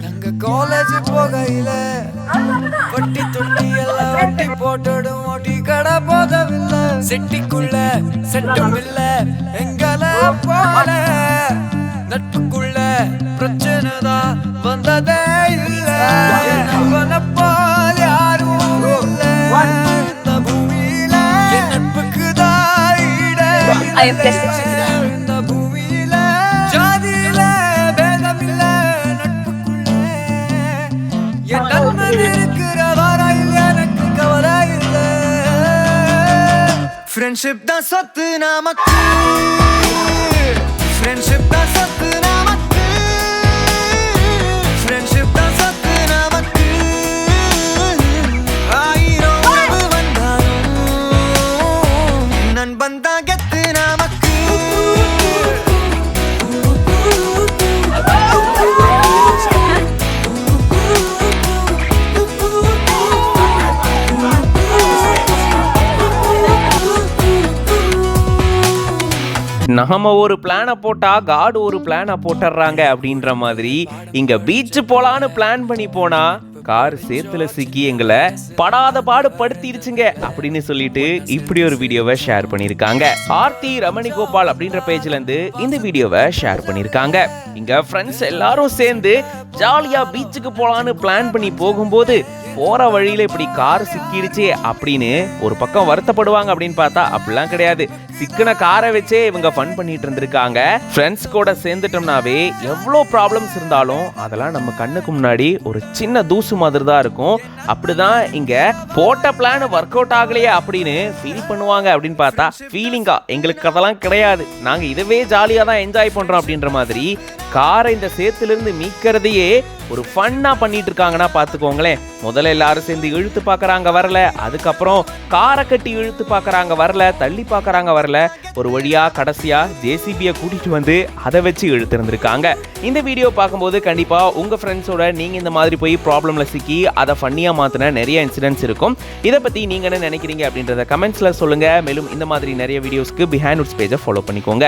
நாங்க காலேஜ் போகையில பட்டி தொட்டி எல்லாம் வெட்டி போட்டோடும் ஓட்டி கடை போதவில்லை செட்டிக்குள்ள செட்டும் இல்ல எங்களை போல நட்புக்குள்ள பிரச்சனை தான் வந்ததே இல்ல போல் யாரும் இல்ல இந்த பூமியில என் நட்புக்கு தான் இந்த பூமியில ஜாதியில பேதமில்ல நட்புக்குள்ள என் நண்பன் இருக்கிற வரையில் எனக்கு கவலை இல்ல ஃப்ரெண்ட்ஷிப் தான் சொத்து நமக்கு ஃப்ரெண்ட்ஷிப் தான் சொத்து நமக்கு ஃப்ரெண்ட்ஷிப் தான் சொத்து நமக்கு ஆயிரம் உறவு வந்தாலும் நண்பன் தான் கெத்து நமக்கு நாம ஒரு பிளானை போட்டா காட் ஒரு பிளானை போட்டுறாங்க அப்படின்ற மாதிரி இங்க பீச் போலான்னு பிளான் பண்ணி போனா கார் சேத்துல சிக்கி எங்களை படாத பாடு படுத்திடுச்சுங்க அப்படின்னு சொல்லிட்டு இப்படி ஒரு வீடியோவை ஷேர் பண்ணிருக்காங்க. ஆர்த்தி ரமணி கோபால் அப்படின்ற பேஜ்ல இருந்து இந்த வீடியோவை ஷேர் பண்ணிருக்காங்க. இங்க ஃப்ரெண்ட்ஸ் எல்லாரும் சேர்ந்து ஜாலியா பீச்சுக்கு போலான்னு பிளான் பண்ணி போகும்போது போற வழியில இப்படி கார் சிக்கிடுச்சே அப்படின்னு ஒரு பக்கம் வருத்தப்படுவாங்க அப்படின்னு பார்த்தா அப்படிலாம் கிடையாது. சிக்கின காரை வச்சே இவங்க ஃபன் பண்ணிட்டு இருந்திருக்காங்க. ஃப்ரெண்ட்ஸ் கூட சேர்ந்துட்டோம்னாவே எவ்வளோ ப்ராப்ளம்ஸ் இருந்தாலும் அதெல்லாம் நம்ம கண்ணுக்கு முன்னாடி ஒரு சின்ன தூசு மாதிரி தான் இருக்கும். அப்படிதான் இங்க போட்ட பிளான் ஒர்க் அவுட் ஆகலையே அப்படின்னு ஃபீல் பண்ணுவாங்க அப்படின்னு பார்த்தா ஃபீலிங்கா எங்களுக்கு அதெல்லாம் கிடையாது. நாங்க இதவே ஜாலியா தான் என்ஜாய் பண்றோம் அப்படின்ற மாதிரி காரை இந்த சேத்திலிருந்து மீட்கிறதையே ஒரு ஃபன்னா பண்ணிட்டு இருக்காங்கன்னா பாத்துக்கோங்களேன். முதல்ல எல்லாரும் சேர்ந்து இழுத்து பாக்குறாங்க வரல, அதுக்கப்புறம் காரை கட்டி இழுத்து பாக்குறாங்க வரல, தள்ளி பாக்குறாங்க வரல, ஒரு வழியா கடைசியா ஜேசிபிய கூட்டிட்டு வந்து அதை வச்சு இழுத்து இருந்திருக்காங்க. இந்த வீடியோ பார்க்கும்போது கண்டிப்பா உங்க ஃப்ரெண்ட்ஸோட நீங்க இந்த மாதிரி போய் ப்ராப்ளம்ல சிக்கி அதை ஃபன்னியா மாத்தின நிறைய இன்சிடென்ட்ஸ் இருக்கும். இதை பத்தி நீங்க என்ன நினைக்கிறீங்க அப்படின்றத கமெண்ட்ஸ்ல சொல்லுங்க. மேலும் இந்த மாதிரி நிறைய வீடியோஸ்க்கு பிஹைண்ட் உட்ஸ் பேஜை ஃபாலோ பண்ணிக்கோங்க.